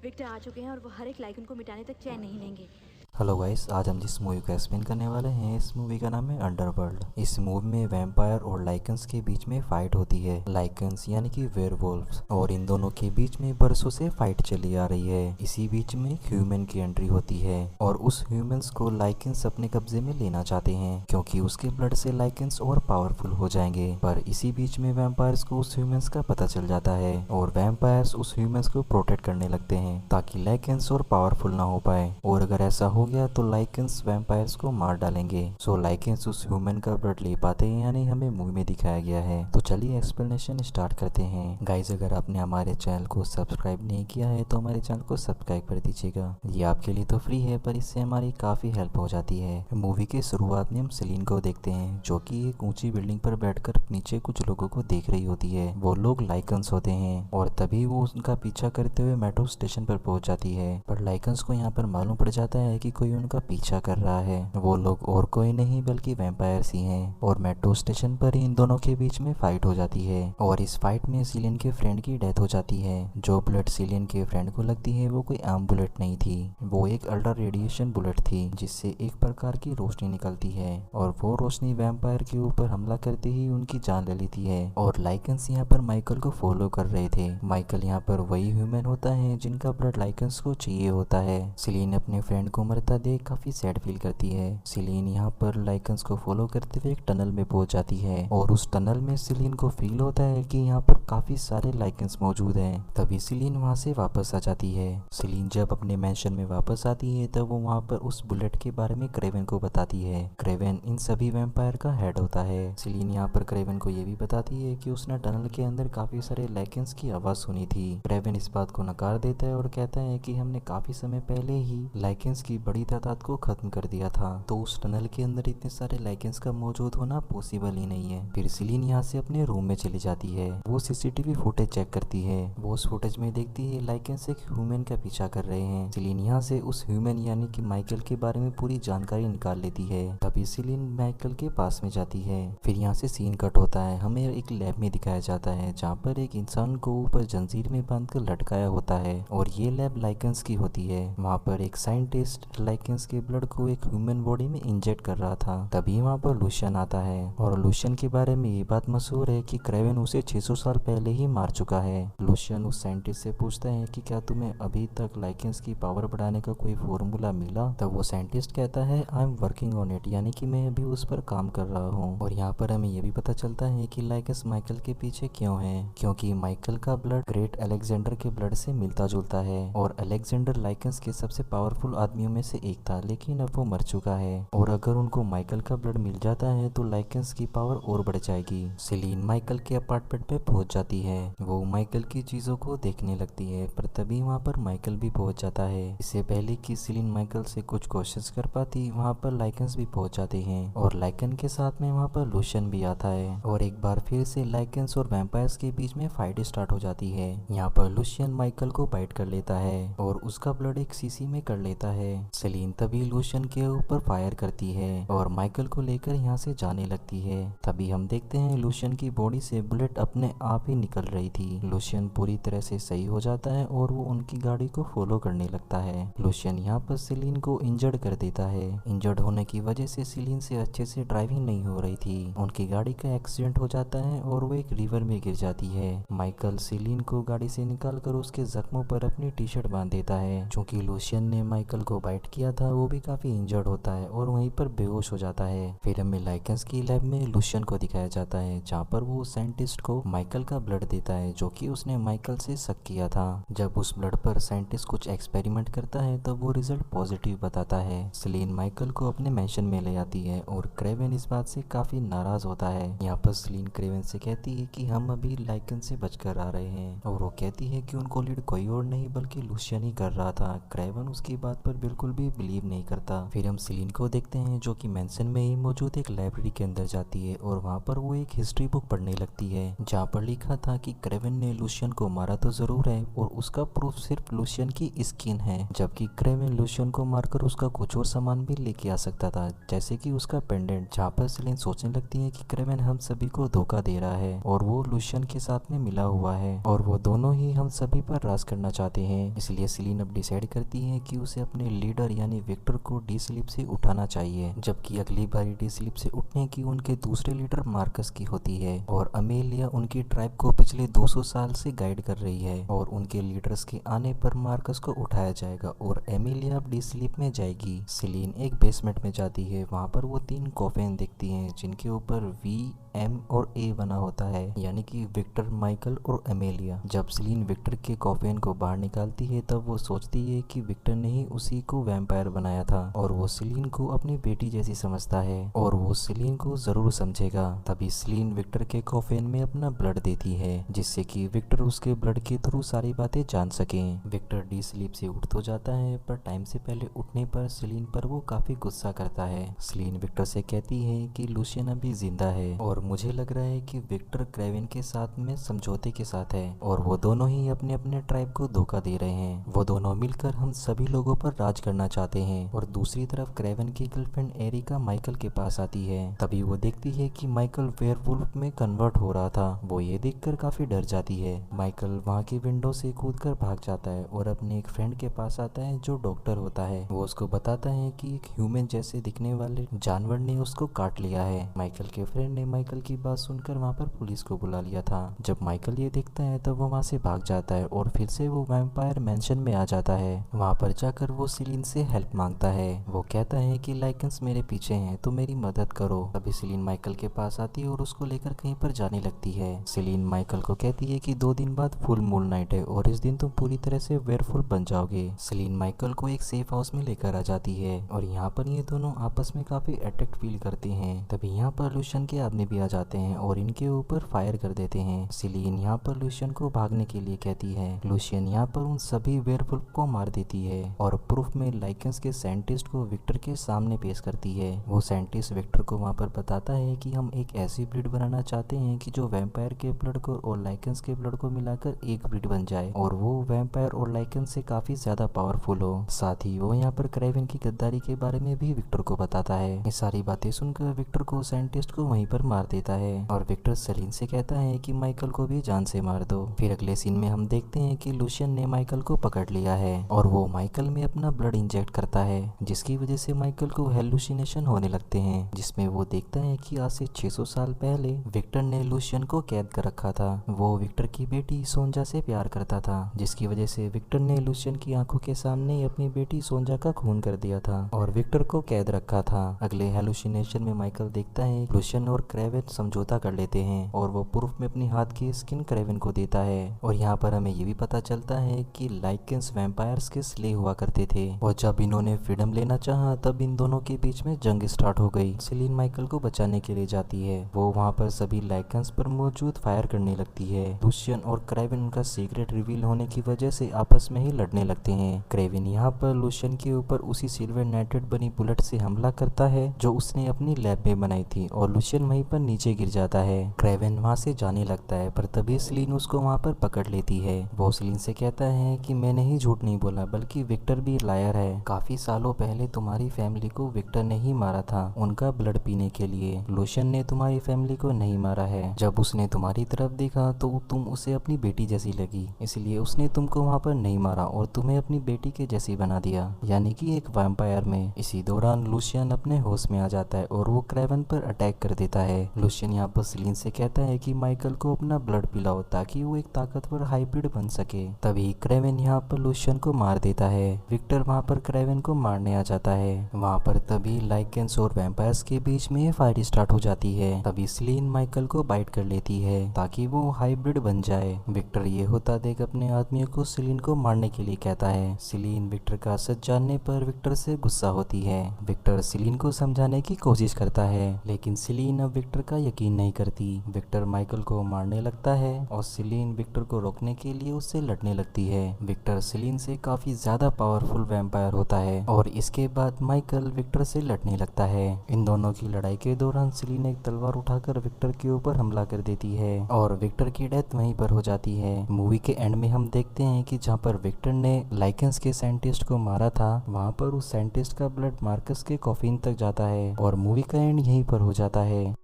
Victor आ चुके हैं और वो हर एक लाइकन को मिटाने तक चैन नहीं लेंगे। हेलो गाइस, आज हम जिस मूवी का एक्सप्लेन करने वाले हैं इस मूवी का नाम है अंडरवर्ल्ड। इस मूवी में वैम्पायर और लाइकन्स के बीच में फाइट होती है। लाइकन्स यानी कि वेयरवुल्व्स, और इन दोनों के बीच में बरसों से फाइट चली आ रही है। इसी बीच में ह्यूमन की एंट्री होती है और उस ह्यूमंस को लाइकन्स अपने कब्जे में लेना चाहते हैं क्योंकि उसके ब्लड से लाइकन्स और पावरफुल हो जाएंगे। पर इसी बीच में वैम्पायर्स को उस ह्यूमंस का पता चल जाता है और वैम्पायर्स उस ह्यूमंस को प्रोटेक्ट करने लगते हैं ताकि लाइकन्स और पावरफुल ना हो पाए, और अगर ऐसा हो गया तो लाइकन्स वैम्पायर्स को मार डालेंगे। सो लाइकन्स उस ह्यूमन का ब्लड ले पाते हैं, यानी हमें मूवी में दिखाया गया है। तो चलिए एक्सप्लेनेशन स्टार्ट करते हैं। गाइज, अगर आपने हमारे चैनल को सब्सक्राइब नहीं किया है तो हमारे चैनल को सब्सक्राइब कर दीजिएगा। ये आपके लिए तो फ्री है पर इससे हमारी काफ़ी हेल्प हो जाती है। मूवी के शुरुआत में हम सेलिन को देखते हैं जो कि एक ऊंची बिल्डिंग पर बैठकर नीचे कुछ लोगों को देख रही होती है। वो लोग लाइकन्स होते हैं और तभी वो उनका पीछा करते हुए मेट्रो स्टेशन पर पहुंच जाती है। पर लाइकन्स को यहाँ पर मालूम पड़ जाता है कि कोई उनका पीछा कर रहा है। वो लोग और कोई नहीं बल्कि वैम्पायर्स ही हैं और मेट्रो स्टेशन पर इन दोनों के बीच में फाइट हो जाती है और इस फाइट में सिलिन के फ्रेंड की डेथ हो जाती है। जो बुलेट सिलिन के फ्रेंड को लगती है वो कोई आम बुलेट नहीं थी, वो एक अल्ट्रा रेडिएशन बुलेट थी जिससे एक प्रकार की रोशनी निकलती है और वो रोशनी वैम्पायर के ऊपर हमला करते ही उनकी जान ले लेती है। और लाइकन्स यहाँ पर माइकल को फॉलो कर रहे थे। माइकल यहाँ पर वही ह्यूमन होता है जिनका ब्लड लाइकन्स को चाहिए होता है। सिलिन अपने फ्रेंड को मरता देख काफी सैड फील करती है। सिलिन यहाँ पर लाइकन्स को फॉलो करते हुए एक टनल में पहुंच जाती है और उस टनल में सिलिन को फील होता है कि यहाँ पर काफी सारे लाइकन्स मौजूद हैं। तभी सिलिन वहाँ से वापस आ जाती है। सिलिन जब अपने मैंशन में वापस आती है तब वो वहाँ पर उस बुलेट के बारे में क्रेवन को बताती है। क्रेवन इन सभी वैम्पायर का हेड होता है। सिलिन यहाँ पर क्रेवन को ये भी बताती है कि उसने टनल के अंदर काफी सारे लाइकन्स की आवाज सुनी थी। क्रेवन इस बात को नकार देता है और कहता है कि हमने काफी समय पहले ही लाइकन्स की बड़ी तादाद को खत्म कर दिया था, तो उस टनल के अंदर इतने सारे लाइकन्स का मौजूद होना पॉसिबल ही नहीं है। फिर सिलिन यहाँ से अपने रूम में चली जाती है। वो सीसीटीवी फुटेज चेक करती है। वो उस फुटेज में देखती है लाइकन्स एक ह्यूमन का पीछा कर रहे हैं। सिलिन यहाँ से उस ह्यूमन यानी कि माइकल के बारे में पूरी जानकारी निकाल लेती है। तभी सिलिन माइकल के पास में जाती है। फिर यहाँ से सीन कट होता है। हमें एक लैब में दिखाया जाता है जहाँ पर एक इंसान को ऊपर जंजीर में बांधकर लटकाया होता है और ये लैब लाइकन्स की होती है। वहाँ पर एक साइंटिस्ट लाइकन्स के ब्लड को एक ह्यूमन बॉडी में इंजेक्ट कर रहा था। तभी वहाँ पर लूशियन आता है और लूशियन के बारे में ये बात मशहूर है कि क्रेवन उसे 600 साल पहले ही मार चुका है। लूशियन उस साइंटिस्ट से पूछता है कि क्या तुम्हें अभी तक लाइकन्स की पावर बढ़ाने का कोई फॉर्मूला मिला? तब वो साइंटिस्ट कहता है I am working on it, यानी कि मैं अभी उस पर काम कर रहा हूँ। और यहाँ पर हमें ये भी पता चलता है कि लाइकन्स माइकल के पीछे क्यों है, क्योंकि माइकल का ब्लड ग्रेट अलेक्जेंडर के ब्लड से मिलता जुलता है और अलेक्जेंडर लाइकन्स के सबसे पावरफुल आदमियों में से एक था, लेकिन अब वो मर चुका है। और अगर उनको माइकल का ब्लड मिल जाता है तो लाइकन्स की पावर और बढ़ जाएगी। सिलिन माइकल के अपार्टमेंट पे पहुंच जाती है। वो माइकल की चीजों को देखने लगती है पर तभी वहाँ पर माइकल भी पहुंच जाता है। इससे पहले कि सिलिन माइकल से कुछ क्वेश्चंस कर पाती वहाँ पर लाइकन्स भी पहुंच जाते हैं और लाइकन के साथ में वहाँ पर लूशियन भी आता है और एक बार फिर से लाइकन्स और वैम्पायर्स के बीच में फाइट स्टार्ट हो जाती है। यहाँ पर लूशियन माइकल को बाइट कर लेता है और उसका ब्लड एक शीशी में कर लेता है। सेलिन तभी लूशियन के ऊपर फायर करती है और माइकल को लेकर यहाँ से जाने लगती है। तभी हम देखते हैं लूशियन की बॉडी से बुलेट अपने आप ही निकल रही थी। लूशियन पूरी तरह से सही हो जाता है और वो उनकी गाड़ी को फॉलो करने लगता है। लूशियन यहाँ पर सेलिन को इंजर्ड कर देता है। इंजर्ड होने की वजह से सेलिन से अच्छे से ड्राइविंग नहीं हो रही थी। उनकी गाड़ी का एक्सीडेंट हो जाता है और वो एक रिवर में गिर जाती है। माइकल सेलिन को गाड़ी से निकालकर उसके जख्मों पर अपनी टी शर्ट बांध देता है। चूंकि लूशियन ने माइकल को बाइट किया था वो भी काफी इंजर्ड होता है और वहीं पर बेहोश हो जाता है। फिर हमें लाइकन्स की लैब में लूशियन को दिखाया जाता है जहाँ पर वो साइंटिस्ट को माइकल का ब्लड देता है जो कि उसने माइकल से शक किया था। जब उस ब्लड पर साइंटिस्ट कुछ एक्सपेरिमेंट करता है तब वो रिजल्ट पॉजिटिव बताता है। सेलिन माइकल को अपने मैंशन में ले आती है और क्रेवन इस बात से काफी नाराज होता है। यहाँ पर सेलिन क्रेवन से कहती है कि हम अभी लाइकन से बचकर आ रहे हैं और वो कहती है कि उनको लीड कोई और नहीं बल्कि लूशियन ही कर रहा था। क्रेवन उसकी बात पर बिल्कुल भी भी बिलीव नहीं करता। फिर हम सेलिन को देखते हैं जो कि मेंशन में ही मौजूद एक लाइब्रेरी के अंदर जाती है और वहाँ पर वो एक हिस्ट्री बुक पढ़ने लगती है जहाँ पर लिखा था कि क्रेवन ने लूशियन को मारा तो जरूर है और उसका प्रूफ सिर्फ लूशियन की स्किन है, जबकि क्रेवन लूशियन को मारकर उसका कुछ और सामान भी लेके आ सकता था जैसे कि उसका पेंडेंट। जहाँ पर सेलिन सोचने लगती है कि क्रेवन हम सभी को धोखा दे रहा है और वो लूशियन के साथ में मिला हुआ है और वो दोनों ही हम सभी पर राज करना चाहते हैं। इसलिए सेलिन अब डिसाइड करती है कि उसे अपने लीडर यानी विक्टर को डी स्लीप से उठाना चाहिए, जबकि अगली बारी डी स्लीप से उठने की उनके दूसरे लीडर मार्कस की होती है और अमेलिया उनकी ट्राइब को पिछले 200 साल से गाइड कर रही है और उनके लीडर्स के आने पर मार्कस को उठाया जाएगा और एमिलिया अब डी स्लीप में जाएगी। सेलिन एक बेसमेंट में जाती है, वहाँ पर वो 3 कॉफिन देखती हैं जिनके ऊपर V, M और A बना होता है यानी कि विक्टर, माइकल और एमेलिया। जब सेलिन विक्टर के कॉफिन को बाहर निकालती है तब वो सोचती है कि विक्टर ने ही उसी को वैम्पायर बनाया था और वो सेलिन को अपनी बेटी जैसी समझता है और वो सेलिन को जरूर समझेगा। तभी सेलिन विक्टर के कॉफिन में अपना ब्लड देती है जिससे कि विक्टर उसके ब्लड के थ्रू सारी बातें जान सके। विक्टर डी स्लीप से उठ तो जाता है पर टाइम से पहले उठने पर सेलिन पर वो काफी गुस्सा करता है। सेलिन विक्टर से कहती है कि लूशियन अभी जिंदा है और मुझे लग रहा है कि विक्टर क्रेवन के साथ में समझौते के साथ है और वो दोनों ही अपने अपने ट्राइब को धोखा दे रहे हैं। वो दोनों मिलकर हम सभी लोगों पर राज करना चाहते हैं। और दूसरी तरफ क्रेवन की गर्लफ्रेंड एरिका माइकल के पास आती है। तभी वो देखती है कि माइकल वेयरवुल्फ में कन्वर्ट हो रहा था। वो ये देखकर काफी डर जाती है। माइकल वहाँ की विंडो से कूदकर भाग जाता है और अपने एक फ्रेंड के पास आता है जो डॉक्टर होता है। वो उसको बताता है कि एक ह्यूमन जैसे दिखने वाले जानवर ने उसको काट लिया है। माइकल के फ्रेंड ने माइकल की बात सुनकर वहाँ पर पुलिस को बुला लिया था। जब माइकल ये देखता है तब वो वहाँ से भाग जाता है और फिर से वो वैम्पायर मैंशन में आ जाता है। वहाँ पर जाकर वो सेलिन से हेल्प मांगता है। वो कहता है कि लाइकेंस मेरे पीछे हैं तो मेरी मदद करो। तभी सेलिन माइकल के पास आती है और उसको लेकर कहीं पर जाने लगती है। सेलिन माइकल को कहती है कि 2 दिन बाद फुल मून नाइट है और इस दिन तुम पूरी तरह से वेयरवुल्फ बन जाओगे। सेलिन माइकल को एक सेफ हाउस में लेकर आ जाती है और यहाँ पर ये दोनों आपस में काफी अटैक्ट फील करते हैं। तभी यहाँ पर लूशियन के आदमी भी आ जाते हैं और इनके ऊपर फायर कर देते हैं। सेलिन यहाँ पर लूशियन को भागने के लिए कहती है। लूशियन यहाँ पर उन सभी वेयरवुल्फ को मार देती है और प्रूफ में लाइकेंस के साइंटिस्ट को विक्टर के सामने पेश करती है। वो साइंटिस्ट विक्टर को वहाँ पर बताता है कि हम एक ऐसी ब्रीड बनाना चाहते हैं कि जो वैम्पायर के ब्लड को और लाइकेंस के ब्लड को मिलाकर एक ब्रीड बन जाए और वो वैम्पायर और लाइकेंस से काफी ज्यादा पावरफुल हो। साथ ही वो यहाँ पर क्रेवन की गद्दारी के बारे में भी विक्टर को बताता है। ये सारी बातें सुनकर विक्टर को साइंटिस्ट को वहीं पर मार देता है और विक्टर सेलिन से कहता है कि माइकल को भी जान से मार दो। फिर अगले सीन में हम देखते हैं कि लूशियन ने माइकल को पकड़ लिया है और वो माइकल में अपना ब्लड इंजेक्ट करता है जिसकी वजह से माइकल को हेलुसिनेशन होने लगते हैं, जिसमें वो देखता है कि आज से 600 साल पहले विक्टर ने लूशियन को कैद कर रखा था। वो विक्टर की बेटी सोंजा से प्यार करता था जिसकी वजह से विक्टर ने लूशियन की आंखों के सामने ही अपनी बेटी सोंजा का खून कर दिया था और विक्टर को कैद रखा था। अगले हेलुसिनेशन में माइकल देखता है लूशियन और क्रेवन समझौता कर लेते हैं और वो प्रूफ में अपनी हाथ की स्किन क्रेवन को देता है। और यहाँ पर हमें ये भी पता चलता है कि लाइकेंस वैम्पायर्स के स्लेव हुआ करते थे और जब इन्होंने फ्रीडम लेना चाहा तब इन दोनों के बीच में जंग स्टार्ट हो गई। सेलिन माइकल को बचाने के लिए जाती है। वो वहाँ पर सभी लाइकेंस पर मौजूद फायर करने लगती है। लूशियन और क्रेवन उनका सीक्रेट रिवील होने की वजह से आपस में ही लड़ने लगते हैं। क्रेवन यहाँ पर लूशियन के ऊपर उसी सिल्वर नाइटेड बनी बुलेट से हमला करता है जो उसने अपनी लैब में बनाई थी और लूशियन वहीं पर नीचे गिर जाता है। क्रेवन वहाँ से जाने लगता है पर तभी सेलिन उसको वहाँ पर पकड़ लेती है। वो सेलिन से कहता है कि मैंने ही झूठ नहीं बोला बल्कि विक्टर भी लायर है। काफी सालों पहले तुम्हारी फैमिली को विक्टर ने ही मारा था उनका ब्लड पीने के लिए। लूशियन ने तुम्हारी फैमिली को नहीं मारा है। जब उसने तुम्हारी तरफ देखा तो तुम उसे अपनी बेटी जैसी लगी, इसलिए उसने तुमको वहाँ पर नहीं मारा और तुम्हें अपनी बेटी के जैसी बना दिया, यानी कि एक वैम्पायर में। इसी दौरान लूशियन अपने होश में आ जाता है और वो क्रेवन पर अटैक कर देता है। लूशियन यहाँ पर सेलिन से कहता है कि माइकल को अपना ब्लड पिलाओ ताकि वो एक ताकतवर हाइब्रिड बन सके। तभी क्रेवन यहाँ पर लूशियन को मार देता है। विक्टर वहाँ पर क्रेवन को मारने आ जाता है। वहाँ पर तभी लाइकेंस और वैम्पायर्स के बीच में फाइट स्टार्ट हो जाती है। तभी सेलिन माइकल को बाइट कर लेती है ताकि वो हाइब्रिड बन जाए। विक्टर ये होता देख अपने आदमियों को सेलिन को मारने के लिए कहता है। सेलिन विक्टर का सच जानने पर विक्टर से गुस्सा होती है। विक्टर सेलिन को समझाने की कोशिश करता है लेकिन सेलिन अब विक्टर का यकीन नहीं करती। विक्टर माइकल को मारने लगता है और सेलिन विक्टर को रोकने के लिए उससे लड़ने लगती है। विक्टर सेलिन से काफी ज्यादा पावरफुल वैम्पायर एक्सपायर होता है और इसके बाद माइकल विक्टर से लड़ने लगता है। इन दोनों की लड़ाई के दौरान सेलिना एक तलवार उठाकर विक्टर के ऊपर हमला कर देती है और विक्टर की डेथ वहीं पर हो जाती है। मूवी के एंड में हम देखते हैं कि जहाँ पर विक्टर ने लाइकेंस के साइंटिस्ट को मारा था वहाँ पर उस साइंटिस्ट का ब्लड मार्कस के कॉफिन तक जाता है और मूवी का एंड यहीं पर हो जाता है।